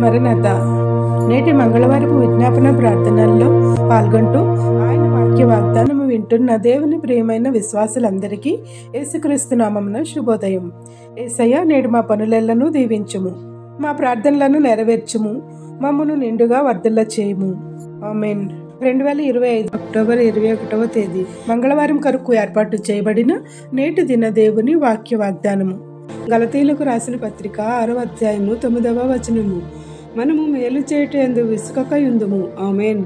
మరణత. నేటి మంగళవారపు విజ్ఞాపన ప్రార్థనల్లో పాల్గొంటూ ఆయన వాక్య వాగ్దానము వింటున్న దేవుని ప్రియమైన విశ్వాసులందరికీ యేసుక్రీస్తు నామమున శుభోదయం. యేసయ్య, నేడు మా పనులెల్లను దీవించుము, మా ప్రార్థనలను నెరవేర్చుము, మమ్మను నిండుగా వర్ధిల్ల చేయుము. ఆమేన్. 2025 అక్టోబర్ 21వ తేదీ మంగళవారం కొరకు ఏర్పాటు చేయబడిన నేటి దిన దేవుని వాక్య వాగ్దానము. గలతీయులకు రాసిన పత్రిక 6వ అధ్యాయము 9వ వచనము. మనము మేలు చేయుటయందు విసుకకయుందుము. ఆమేన్.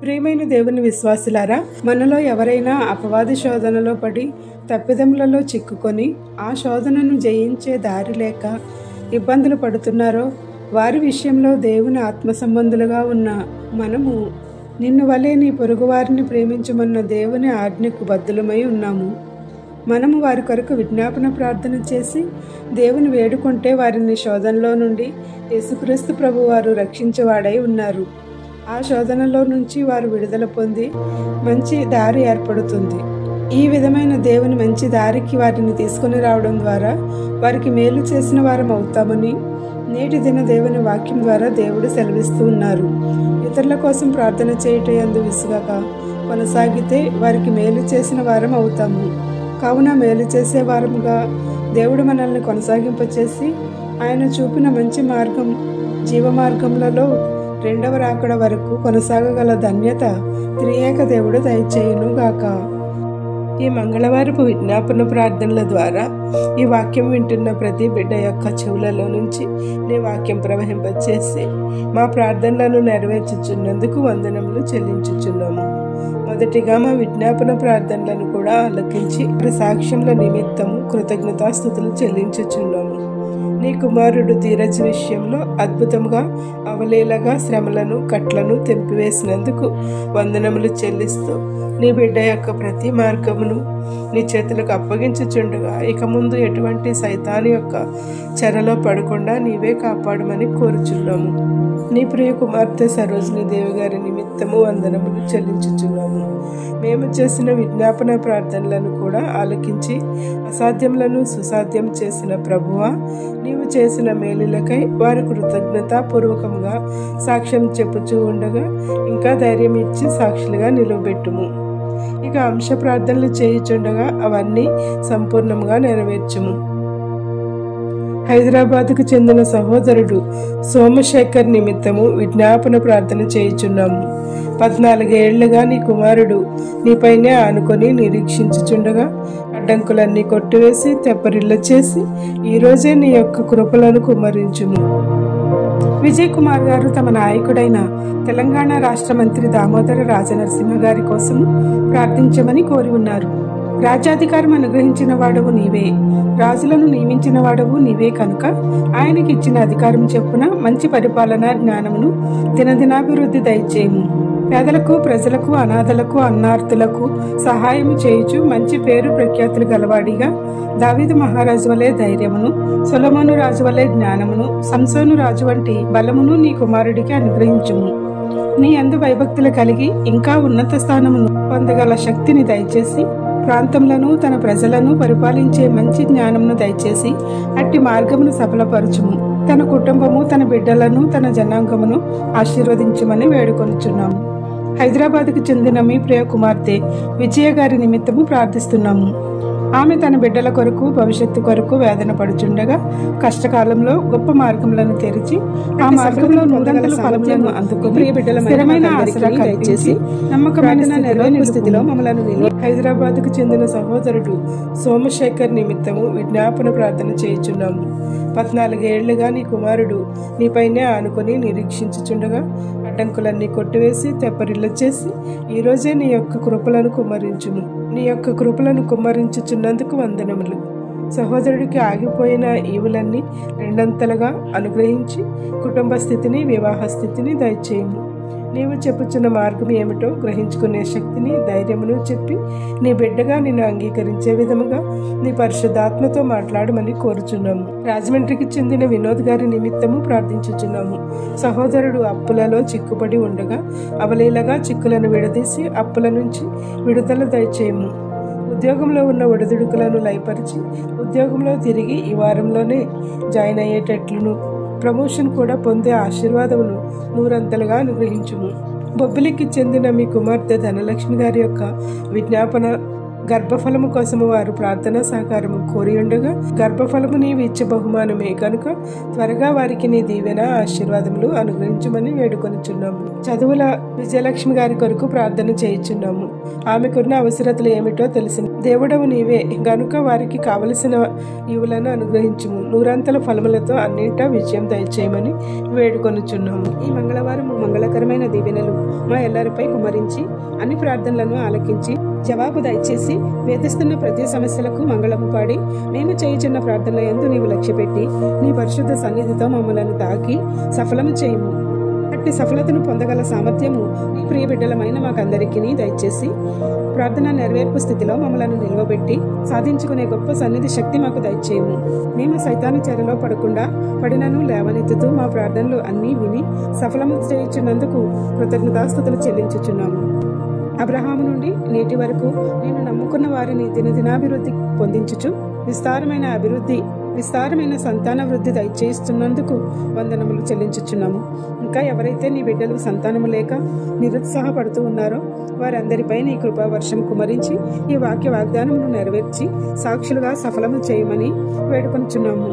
ప్రియమైన దేవుని విశ్వాసులారా, మనలో ఎవరైనా అపవాది శోధనలో పడి తప్పిదములలో చిక్కుకొని ఆ శోధనను జయించే దారి లేక ఇబ్బందులు పడుతున్నారో వారి విషయంలో దేవుని ఆత్మ సంబంధులుగా ఉన్న మనము నిన్ను వలె నీ పొరుగువారిని ప్రేమించమన్న దేవుని ఆజ్ఞకు బద్ధులమై ఉన్నాము. మనము వారి కొరకు విజ్ఞాపన ప్రార్థన చేసి దేవుని వేడుకుంటే వారిని శోధనలో నుండి యేసుక్రీస్తు ప్రభు వారు రక్షించేవాడై ఉన్నారు. ఆ శోధనలో నుంచి వారు విడుదల పొంది మంచి దారి ఏర్పడుతుంది. ఈ విధమైన దేవుని మంచి దారికి వారిని తీసుకుని రావడం ద్వారా వారికి మేలు చేసిన వారం అవుతామని నేటి దిన దేవుని వాక్యం ద్వారా దేవుడు సెలవిస్తూ ఉన్నారు. ఇతరుల కోసం ప్రార్థన చేయటందు విసుగక కొనసాగితే వారికి మేలు చేసిన వారం అవుతాము. కావున మేలు చేసే వారముగా దేవుడు మనల్ని కొనసాగింపచేసి ఆయన చూపిన మంచి మార్గం, జీవ మార్గములలో రెండవ రాకడ వరకు కొనసాగగల ధన్యత త్రియేక దేవుడు దయచేయును గాక. ఈ మంగళవారపు విజ్ఞాపన ప్రార్థనల ద్వారా ఈ వాక్యం వింటున్న ప్రతి బిడ్డ యొక్క చెవులలో నుంచి నీ వాక్యం ప్రవహింపచేసి మా ప్రార్థనలను నెరవేర్చుచున్నందుకు వందనములు చెల్లించుచున్నాము. మొదటిగా మా విజ్ఞాపన ప్రార్థనలను కూడా ఆలకించి సాక్ష్యముల నిమిత్తము కృతజ్ఞతాస్తుతులు చెల్లించుచున్నాము. నీ కుమారుడు ధీరజ్ విషయంలో అద్భుతంగా అవలీలగా శ్రమలను కట్లను తెంపివేసినందుకు వందనములు చెల్లిస్తూ నీ బిడ్డ యొక్క ప్రతి మార్గమును నీ చేతులకు అప్పగించుచుండగా ఇక ముందు ఎటువంటి సైతాను యొక్క చెరలో పడకుండా నీవే కాపాడమని కోరుచున్నాము. నీ ప్రియ కుమార్తె సరోజిని దేవి గారి నిమిత్తము వందనములు చెల్లించుచున్నాము. మేము చేసిన విజ్ఞాపన ప్రార్థనలను కూడా ఆలకించి అసాధ్యములను సుసాధ్యం చేసిన ప్రభువా, నీవు చేసిన మేలులకై వారి కృతజ్ఞతాపూర్వకంగా సాక్ష్యం చెప్పుచూ ఉండగా ఇంకా ధైర్యం ఇచ్చి సాక్షులుగా నిలవబెట్టుము. ఇక అంశ ప్రార్థనలు చేయుచుండగా అవన్నీ సంపూర్ణంగా నెరవేర్చుము. హైదరాబాద్కు చెందిన సహోదరుడు సోమశేఖర్ నిమిత్తము విజ్ఞాపన ప్రార్థన చేయుచున్నాము. 14 ఏళ్లుగా నీ కుమారుడు నీపైనే ఆనుకొని నిరీక్షించుచుండగా అడ్డంకులన్నీ కొట్టివేసి తెప్పరిల్ల చేసి ఈరోజే నీ యొక్క కృపలను కుమ్మరించుము. విజయ్ కుమార్ గారు తమ నాయకుడైన తెలంగాణ రాష్ట్ర మంత్రి దామోదర రాజనరసింహ గారి కోసం ప్రార్థించమని కోరి ఉన్నారు. రాజ్యాధికారం అనుగ్రహించిన వాడవు నీవే, రాజులను నియమించిన వాడవు నీవే కనుక ఆయనకి ఇచ్చిన అధికారం చొప్పున మంచి పరిపాలన జ్ఞానమును దినదినాభివృద్ధి దయచేయము. పేదలకు, ప్రజలకు, అనాథలకు, అన్నార్థులకు సహాయము చేయుచు మంచి పేరు ప్రఖ్యాతులు గలవాడిగా దావీదు మహారాజు వలె ధైర్యమును, సొలొమోను రాజు వలె జ్ఞానమును, సంసోను రాజు వంటి బలమును నీ కుమారుడికి అనుగ్రహించుము. నీ యందు భయభక్తులు కలిగి ఇంకా ఉన్నత స్థానమును పొందగల శక్తిని దయచేసి ప్రాంతములను తన ప్రజలను పరిపాలించే మంచి జ్ఞానమును దయచేసి అట్టి మార్గమును సఫలపరచుము. తన కుటుంబము, తన బిడ్డలను, తన జనాంగమును ఆశీర్వదించమని వేడుకొనుచున్నాము. హైదరాబాద్కు చెందిన మీ ప్రియ కుమార్తె విజయ గారి నిమిత్తము ప్రార్థిస్తున్నాము. ఆమె తన బిడ్డల కొరకు, భవిష్యత్తు కొరకు వేదన పడుచుండగా కష్టకాలంలో గొప్ప మార్గములను తెరిచి ఆ మార్గంలో నూరంతల ఫలములను అందుకుని స్థిరమైన ఆసరా కల్పించి నమ్మకమైన నెరవేర్పు స్థితిలో మమ్మలను నిలువ. హైదరాబాద్కు చెందిన సహోదరుడు సోమశేఖర్ నిమిత్తము విజ్ఞాపన ప్రార్థన చేయుచున్నాము. 14 ఏళ్లుగా నీ కుమారుడు నీపైనే ఆనుకొని నిరీక్షించుచుండగా అడ్డంకులన్నీ కొట్టివేసి తెప్పరిల్ల చేసి ఈరోజే నీ యొక్క కృపలను కుమ్మరించుము. నీ యొక్క కృపలను కుమ్మరించుచున్నందుకు వందనములు. సహోదరుడికి ఆగిపోయిన ఈవులన్నీ రెండంతలుగా అనుగ్రహించి కుటుంబ స్థితిని, వివాహ స్థితిని దయచేయము. నీవు చెప్పుచున్న మార్గం ఏమిటో గ్రహించుకునే శక్తిని, ధైర్యమును చెప్పి నీ బిడ్డగా నిన్ను అంగీకరించే విధముగా నీ పరిశుద్ధాత్మతో మాట్లాడమని కోరుచున్నాము. రాజమండ్రికి చెందిన వినోద్ గారి నిమిత్తము ప్రార్థించుచున్నాము. సహోదరుడు అప్పులలో చిక్కుపడి ఉండగా అవలీలగా చిక్కులను విడదీసి అప్పుల నుంచి విడుదల దయచేయము. ఉద్యోగంలో ఉన్న ఒడిదుడుకులను లయపరిచి ఉద్యోగంలో తిరిగి ఈ వారంలోనే జాయిన్ అయ్యేటట్లును ప్రమోషన్ కూడా పొందే ఆశీర్వాదమును నూరంతలుగా అనుగ్రహించుము. బొబ్బిలికి చెందిన మీ కుమార్తె ధనలక్ష్మి గారి యొక్క విజ్ఞాపన గర్భఫలము కోసము వారు ప్రార్థనా సహకారము కోరి ఉండగా, గర్భఫలము నీవు ఇచ్చే బహుమానమే కనుక త్వరగా వారికి నీ దీవెన ఆశీర్వాదములు అనుగ్రహించమని వేడుకొనిచున్నాము. చదువుల విజయలక్ష్మి గారి కొరకు ప్రార్థన చేయుచున్నాము. ఆమెకున్న అవసరతలు ఏమిటో తెలిసిన దేవుడవు నీవే గనుక వారికి కావలసిన ఈవులను అనుగ్రహించుము. నూరంతల ఫలములతో అన్నింటా విజయం దయచేయమని వేడుకొనుచున్నాము. ఈ మంగళవారం మంగళకరమైన దీవెనలు మా ఎల్లరిపై కుమరించి అన్ని ప్రార్థనలను ఆలకించి జవాబు దయచేసి వేధిస్తున్న ప్రతి సమస్యలకు మంగళము పాడి మేము చేయుచున్న ప్రార్థనల యందు నీవు లక్ష్యపెట్టి నీ పరిశుద్ధ సన్నిధితో మమ్మలను తాకి సఫలము చేయము. అట్టి సఫలతను పొందగల సామర్థ్యము నీ ప్రియ బిడ్డలమైన మాకందరికీ దయచేసి ప్రార్థన నెరవేర్పు స్థితిలో మమ్మలను నిలవబెట్టి సాధించుకునే గొప్ప సన్నిధి శక్తి మాకు దయచేయము. మేము సైతాను చెరలో పడకుండా పడినను లేవనెత్తుతూ మా ప్రార్థనలు అన్నీ విని సఫలము చేయుచున్నందుకు కృతజ్ఞతాస్తుతులు చెల్లించుచున్నాము. అబ్రహాము నుండి నేటి వరకు నేను నమ్ముకున్న వారిని దినదినాభివృద్ధి పొందించుచు విస్తారమైన సంతాన వృద్ధి దయచేస్తున్నందుకు వందనములు చెల్లించుచున్నాము. ఇంకా ఎవరైతే నీ బిడ్డలు సంతానము లేక నిరుత్సాహపడుతూ ఉన్నారో వారందరిపై నీ కృపా వర్షం కుమరించి ఈ వాక్య వాగ్దానమును నెరవేర్చి సాక్షులుగా సఫలము చేయమని వేడుకొనుచున్నాము.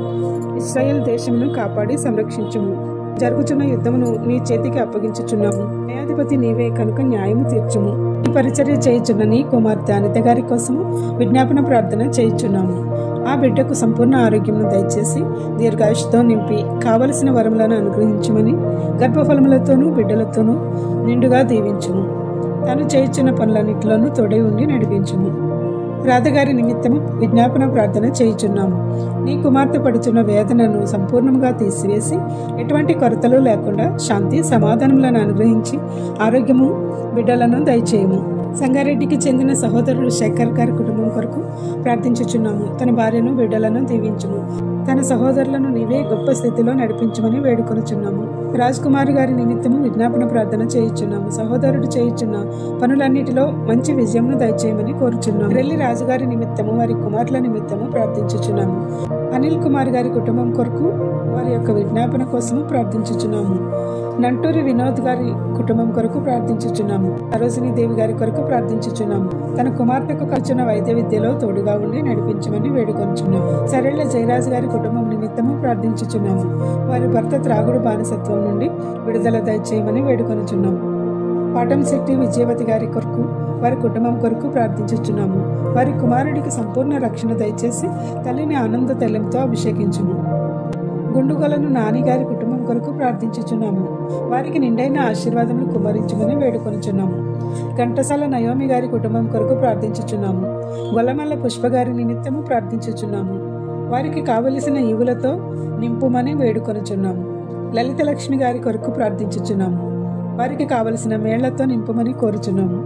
ఇశ్రాయేల్ దేశమును కాపాడి సంరక్షించుము. జరుగుచున్న యుద్ధమును నీ చేతికి అప్పగించుచున్నాము. న్యాయాధిపతి నీవే కనుక న్యాయము తీర్చుము. ఈ పరిచర్య చేయుచున్న నీ కుమార్తె అనిత గారి కోసము విజ్ఞాపన ప్రార్థన చేయుచున్నాము. ఆ బిడ్డకు సంపూర్ణ ఆరోగ్యమును దయచేసి దీర్ఘాయుషుతో నింపి కావలసిన వరములను అనుగ్రహించమని గర్భఫలములతోనూ బిడ్డలతోనూ నిండుగా దీవించుము. తాను చేయుచున్న పనులన్నిటిలోనూ తోడై ఉండి నడిపించుము. రాధగారి నిమిత్తము విజ్ఞాపన ప్రార్థన చేయుచున్నాము. నీ కుమార్తె పడుచున్న వేదనను సంపూర్ణంగా తీసివేసి ఎటువంటి కొరతలు లేకుండా శాంతి సమాధానములను అనుగ్రహించి ఆరోగ్యము బిడ్డలను దయచేయము. సంగారెడ్డికి చెందిన సహోదరుడు శేఖర్ గారి కుటుంబం కొరకు ప్రార్థించుచున్నాము. తన భార్యను బిడ్డలను దీవించుము. తన సహోదరులను నీవే గొప్ప స్థితిలో నడిపించమని వేడుకొనుచున్నాము. రాజ్ కుమార్ గారి నిమిత్తము విజ్ఞాపన ప్రార్థన చేయుచున్నాము. సహోదరుడు చేయుచున్న పనులన్నిటిలో మంచి విజయమును దయచేయమని కోరుచున్నాము. రెల్లి రాజుగారి నిమిత్తము వారి కుమారుల నిమిత్తము ప్రార్థించుచున్నాము. అనిల్ కుమార్ గారి కుటుంబం కొరకు వారి యొక్క విజ్ఞాపన కోసము ప్రార్థించుచున్నాము. నంటూరి వినోద్ గారి కుటుంబం కొరకు ప్రార్థించుచున్నాము. సరోజిని దేవి గారి కొరకు ప్రార్థించుచున్నాము. తన కుమార్తెకు ఖర్చున్న వైద్య విద్యలో తోడుగా ఉండి నడిపించమని వేడుకొంచున్నాము. సరళ జయరాజు గారి కుటుంబం నిమిత్తము ప్రార్థించుచున్నాము. వారి భర్త త్రాగుడు బానిసత్వం నుండి విడుదల దయచేయమని వేడుకొనుచున్నాము. పాటం శెట్టి విజయవతి గారి కొరకు వారి కుటుంబం కొరకు ప్రార్థించుచున్నాము. వారి కుమారుడికి సంపూర్ణ రక్షణ దయచేసి తల్లిని ఆనంద తైలంతో అభిషేకించుము. గుండుగొలను నాని గారి కుటుంబం కొరకు ప్రార్థించుచున్నాము. వారికి నిండైన ఆశీర్వాదములు కుమరించుమని వేడుకొనుచున్నాము. ఘంటసాల నయోమి గారి కుటుంబం కొరకు ప్రార్థించుచున్నాము. గొల్లమల్ల పుష్ప గారి నిమిత్తము ప్రార్థించుచున్నాము. వారికి కావలసిన ఈవులతో నింపుమని వేడుకొనుచున్నాము. లలిత లక్ష్మి గారి కొరకు ప్రార్థించుచున్నాము. వారికి కావలసిన మేళ్లతో నింపుమని కోరుచున్నాము.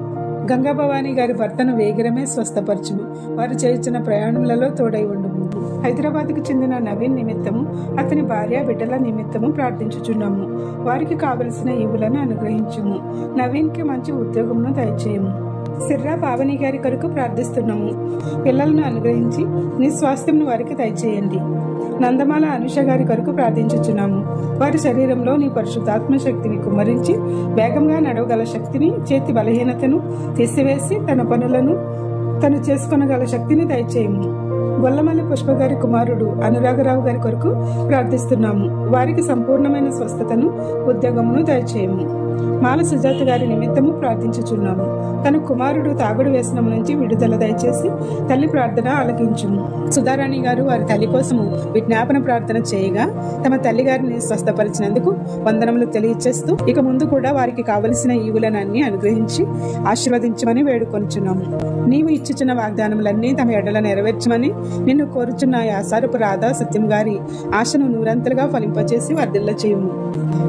గంగా భవానీ గారి భర్తను వేగిరమే స్వస్థపరచుము. వారు చేయుచున్న ప్రయాణములలో తోడై ఉండుము. హైదరాబాద్కు చెందిన నవీన్ నిమిత్తము అతని భార్య బిడ్డల నిమిత్తము ప్రార్థించుచున్నాము. వారికి కావలసిన ఈవులను అనుగ్రహించుము. నవీన్కి మంచి ఉద్యోగమును దయచేయము. సిర్రా పావని గారి కొరకు ప్రార్థిస్తున్నాము. పిల్లలను అనుగ్రహించి నీ స్వాస్థ్యంను వారికి దయచేయండి. నందమాల అనుష గారి కొరకు ప్రార్థించుచున్నాము. వారి శరీరంలో నీ పరిశుద్ధాత్మ శక్తిని కుమ్మరించి వేగంగా నడవగల శక్తిని, చేతి బలహీనతను తీసివేసి తన పనులను తను చేసుకొనగల శక్తిని దయచేయము. గొల్లమల్లి పుష్ప గారి కుమారుడు అనురాగరావు గారి కొరకు ప్రార్థిస్తున్నాము. వారికి సంపూర్ణమైన స్వస్థతను, ఉద్యోగమును దయచేయము. మాల సుజాత గారి నిమిత్తము ప్రార్థించుచున్నాము. తన కుమారుడు తాగుడు వ్యసనం నుంచి విడుదల దయచేసి తల్లి ప్రార్థన ఆలకించుము. సుధారాణి గారు వారి తల్లి కోసము విజ్ఞాపన ప్రార్థన చేయగా తమ తల్లి గారిని స్వస్థపరిచినందుకు వందనములు తెలియచేస్తూ ఇక ముందు కూడా వారికి కావలసిన ఈవులనన్నీ అనుగ్రహించి ఆశీర్వదించమని వేడుకొనుచున్నాము. నీవు ఇచ్చుచున్న వాగ్దానములన్నీ తమ ఎడల నెరవేర్చమని నిన్ను కోరుచున్న యాసారపు రాధా సత్యం గారి ఆశను నూరంతలుగా ఫలింపచేసి వర్ధిల్ల చేయుము.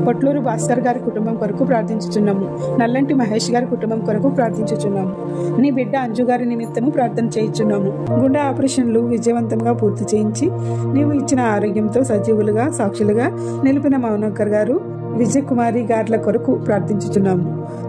పొట్లూరు భాస్కర్ గారి కుటుంబం కొరకు ప్రార్థించుచున్నాము. నల్లంటి మహేష్ గారి కుటుంబం కొరకు ప్రార్థించుచున్నాము. నీ బిడ్డ అంజు గారి నిమిత్తము ప్రార్థన చేయుచున్నాము. గుండె ఆపరేషన్లు విజయవంతంగా పూర్తి చేయించి నీవు ఇచ్చిన ఆరోగ్యంతో సజీవులుగా సాక్షులుగా నిలిపిన మౌనక్కర్ గారు విజయ్ కుమారి గార్ల కొరకు ప్రార్థించుచున్నాము.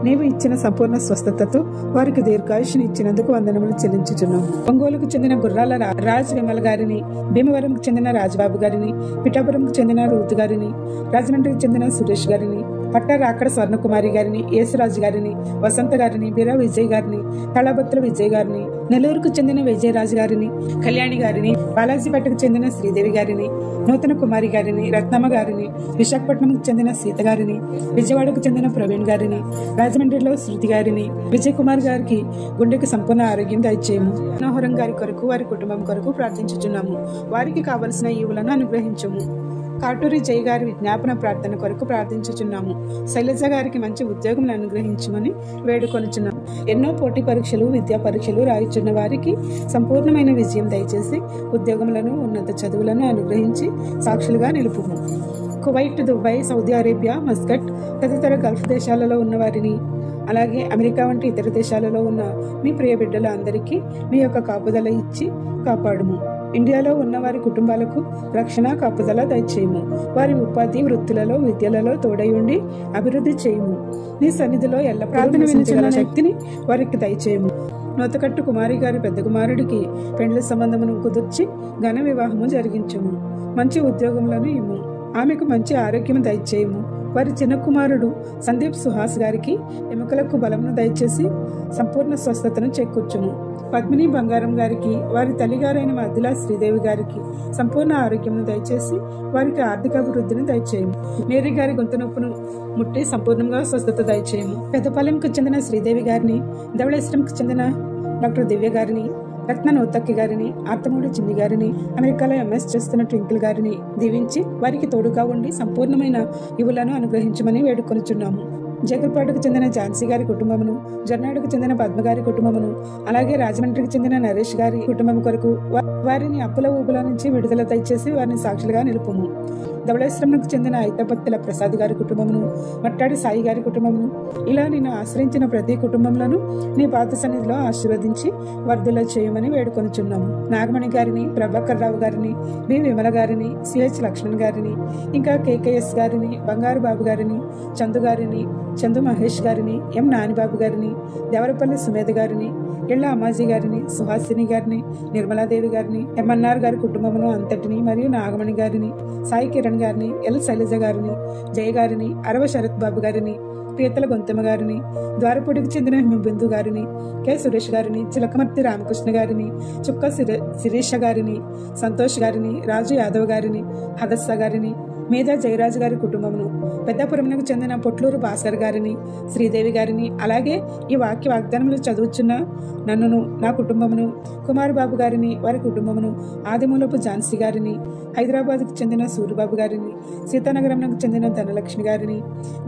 నీవు ఇచ్చిన సంపూర్ణ స్వస్థతతో వారికి దీర్ఘాయుష్ని ఇచ్చినందుకు వందనములు చెల్లించుచున్నాము. ఒంగోలుకు చెందిన గుర్రాల రాజ్ విమల్ గారిని, భీమవరంకు చెందిన రాజబాబు గారిని, పిఠాపురంకు చెందిన రూత్ గారిని, రాజమండ్రికి చెందిన సురేష్ గారిని, పట్టారాకడ స్వర్ణకుమారి గారిని, యేసురాజు గారిని, వసంత గారిని, బీరా విజయ్ గారిని, తళబత్తుల విజయ్ గారిని, నెల్లూరుకు చెందిన విజయరాజు గారిని, కళ్యాణి గారిని, బాలాజీపేటకు చెందిన శ్రీదేవి గారిని, నూతన కుమారి గారిని, రత్నమ్మ గారిని, విశాఖపట్నంకు చెందిన సీత గారిని, విజయవాడకు చెందిన ప్రవీణ్ గారిని, రాజమండ్రిలో శృతి గారిని, విజయ్ కుమార్ గారికి గుండెకి సంపూర్ణ ఆరోగ్యం దయచేయము. మనోహరం గారి కొరకు, వారి కుటుంబం కొరకు ప్రార్థించుచున్నాము. వారికి కావలసిన ఈవులను అనుగ్రహించము. కాటూరి జయ గారి విజ్ఞాపన ప్రార్థన కొరకు ప్రార్థించుచున్నాము. శైలజ గారికి మంచి ఉద్యోగం అనుగ్రహించమని వేడుకొనుచున్నాము. ఎన్నో పోటీ పరీక్షలు, విద్యా పరీక్షలు రాయిచున్న వారికి సంపూర్ణమైన విజయం దయచేసి ఉద్యోగములను, ఉన్నత చదువులను అనుగ్రహించి సాక్షులుగా నిలుపుము. Kuwait, Dubai, Saudi Arabia, Muscat తదితర గల్ఫ్ దేశాలలో ఉన్న వారిని, అలాగే అమెరికా వంటి ఇతర దేశాలలో ఉన్న మీ ప్రియ బిడ్డల అందరికీ మీ యొక్క కాపుదల ఇచ్చి కాపాడుము. ఇండియాలో ఉన్న వారి కుటుంబాలకు రక్షణ, కాపుదల దయచేయము. వారి ఉపాధి, వృత్తులలో, విద్యలలో తోడై ఉండి అభివృద్ధి చేయము. నీ సన్నిధిలో ఎల్ల ప్రార్థన వినించగల శక్తిని వారికి దయచేయము. నూతకట్టు కుమారి గారి పెద్ద కుమారుడికి పెండ్లి సంబంధమును కుదుర్చి ఘన వివాహము జరిగించుము. మంచి ఉద్యోగములను ఇమ్ము. ఆమెకు మంచి ఆరోగ్యం దయచేయము. వారి చిన్న కుమారుడు సందీప్ సుహాస్ గారికి ఎముకలకు బలమును దయచేసి సంపూర్ణ స్వస్థతను చేకూర్చుము. పద్మిని బంగారం గారికి, వారి తల్లిగారైన మద్దిలా శ్రీదేవి గారికి సంపూర్ణ ఆరోగ్యం దయచేసి వారికి ఆర్థిక అభివృద్ధిని దయచేయము. మేరీ గారి గొంతు నొప్పును ముట్టి సంపూర్ణంగా స్వస్థత దయచేయము. పెద్దపాలెంకు చెందిన శ్రీదేవి గారిని, ధవళేశ్వరంకు చెందిన డాక్టర్ దివ్య గారిని, రత్న నోతక్కి గారిని, ఆర్తమూడి చిన్ని గారిని, అమెరికాలో ఎంఎస్ చేస్తున్న ట్వింకిల్ గారిని దీవించి వారికి తోడుగా ఉండి సంపూర్ణమైన ఇవులను అనుగ్రహించమని వేడుకొనుచున్నాము. జగర్పాటుకు చెందిన ఝాన్సీ గారి కుటుంబమును, జర్నాడుకు చెందిన పద్మ గారి కుటుంబమును, అలాగే రాజమండ్రికి చెందిన నరేష్ గారి కుటుంబం కొరకు వారిని అప్పుల ఊపుల నుంచి విడుదల దయచేసి వారిని సాక్షులుగా నిలుపుము. ధవళేశ్వరంకు చెందిన ఐతపత్తుల ప్రసాద్ గారి కుటుంబమును, మట్టాడి సాయి గారి కుటుంబమును, ఇలా నిన్ను ఆశ్రయించిన ప్రతి కుటుంబంలోనూ నీ పాత సన్నిధిలో ఆశీర్వదించి వర్ధుల చేయమని వేడుకొనుచున్నాము. నాగమణి గారిని, ప్రభాకర్ రావు గారిని, బి విమల గారిని, సిహెచ్ లక్ష్మణ్ గారిని, ఇంకా కేకేఎస్ గారిని, బంగారు బాబు గారిని, చందు గారిని, చందు మహేష్ గారిని, ఎం నానిబాబు గారిని, దేవరపల్లి సుమేధ గారిని, ఇళ్ల అమ్మాజీ గారిని, సుహాసిని గారిని, నిర్మలాదేవి గారిని, ఎంఎన్ఆర్ గారి కుటుంబమును అంతటిని, మరియు నాగమణి గారిని, సాయి కిరణ్ గారిని, ఎల్ శైలజ గారిని, జయ గారిని, అరవ శరత్ బాబు గారిని, పీతల గొంతమ్మ గారిని, ద్వారపూడికి చెందిన హిమబిందు గారిని, కె సురేష్ గారిని, చిలకమర్తి రామకృష్ణ గారిని, చుక్క శిరీష గారిని, సంతోష్ గారిని, రాజు యాదవ్ గారిని, హదస్స గారిని, మీద జయరాజు గారి కుటుంబమును, పెద్దపురంకు చెందిన పొట్లూరు భాస్కర్ గారిని, శ్రీదేవి గారిని, అలాగే ఈ వాగ్దానములు చదువుచున్న నన్నును, నా కుటుంబమును, కుమార్ బాబు గారిని, వారి కుటుంబమును, ఆదిమూలపు ఝాన్సీ గారిని, హైదరాబాద్కు చెందిన సూరిబాబు గారిని, సీతానగరంకు చెందిన ధనలక్ష్మి గారిని,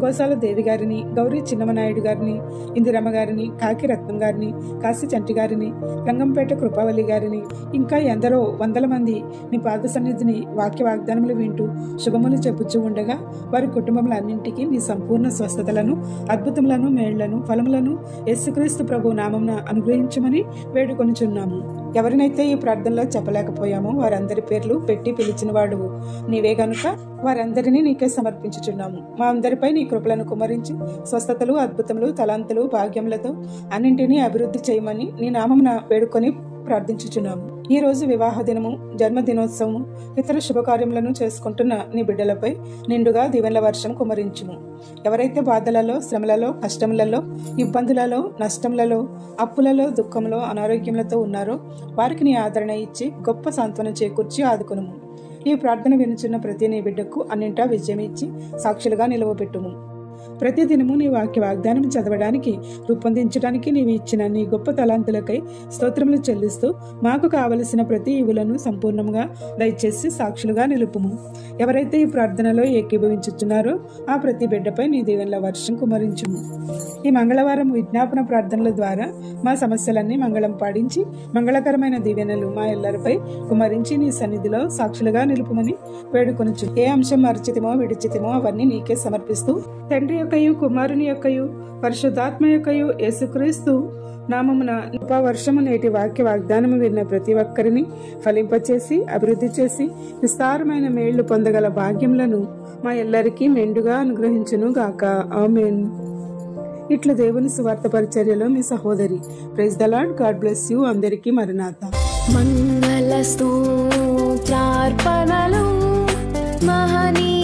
గోసాల దేవి గారిని, గౌరీ చిన్నమనాయుడు గారిని, ఇందిరమ్మ గారిని, కాకి రత్నం గారిని, కాశీ చంటి గారిని, రంగంపేట కృపావల్లి గారిని, ఇంకా ఎందరో వందల మంది నీ పాద సన్నిధిని వాగ్దానములు వింటూ శుభములు చెప్పుచూ ఉండగా వారి కుటుంబములన్నింటికీ నీ సంపూర్ణ స్వస్థతలను, అద్భుతములను, మేళ్లను, ఫలములను యేసుక్రీస్తు ప్రభు నామమున అనుగ్రహించమని వేడుకొనుచున్నాము. ఎవరినైతే ఈ ప్రార్థనలో చెప్పలేకపోయామో వారందరి పేర్లు పెట్టి పిలిచిన వాడు నీవే గనుక వారందరినీ నీకే సమర్పించుచున్నాము. మా అందరిపై నీ కృపలను కుమరించి స్వస్థతలు, అద్భుతములు, తలాంతులు, భాగ్యములతో అన్నింటినీ అభివృద్ధి చేయమని నీ నామమున వేడుకొని ప్రార్థించుచున్నాము. ఈ రోజు వివాహ దినము, జన్మదినోత్సవము, ఇతర శుభకార్యములను చేసుకుంటున్న నీ బిడ్డలపై నిండుగా దీవెనల వర్షం కుమరించుము. ఎవరైతే బాధలలో, శ్రమలలో, కష్టములలో, ఇబ్బందులలో, నష్టములలో, అప్పులలో, దుఃఖంలో, అనారోగ్యములతో ఉన్నారో వారికి నీ ఆదరణ ఇచ్చి గొప్ప సాంత్వన చేకూర్చి ఆదుకొనుము. ఈ ప్రార్థన వినుచున్న ప్రతి నీ బిడ్డకు అన్నింటా విజయం ఇచ్చి సాక్షులుగా నిలవబెట్టుము. ప్రతిదినము నీ వాగ్దానం చదవడానికి, రూపొందించడానికి నీవు ఇచ్చిన నీ గొప్ప తలాంతులకై స్తోత్రములు చెల్లిస్తూ మాకు కావలసిన ప్రతి ఈవులను సంపూర్ణంగా దయచేసి సాక్షులుగా నిలుపుము. ఎవరైతే ఈ ప్రార్థనలో ఏకీభవించుచున్నారో ఆ ప్రతి బిడ్డపై నీ దీవెనల వర్షం కుమరించుము. ఈ మంగళవారం విజ్ఞాపన ప్రార్థనల ద్వారా మా సమస్యలన్నీ మంగళం పాడించి మంగళకరమైన దీవెనలు మా ఎల్లరిపై కుమరించి నీ సన్నిధిలో సాక్షులుగా నిలుపుమని వేడుకొనుచు. ఏ అంశం మరచితిమో విడిచితిమో అవన్నీ నీకే సమర్పిస్తూ తండ్రి తండ్రి యొక్కయు కుమారుని యొక్కయు పరిశుద్ధాత్మ యొక్కయు యేసుక్రీస్తు నామమున వర్షము నేటి వాక్య వాగ్దానము విన్న ప్రతి ఒక్కరిని ఫలింపచేసి అభివృద్ధి చేసి విస్తారమైన మేళ్లు పొందగల భాగ్యములను మా ఎల్లరికీ మెండుగా అనుగ్రహించును గాక. ఆమేన్. ఇట్లా దేవుని సువార్త పరిచర్యలో మీ సహోదరి. Praise the Lord. God bless you. అందరికీ మరణాత. మంగళ స్తోత్రార్పణలు మహనీయ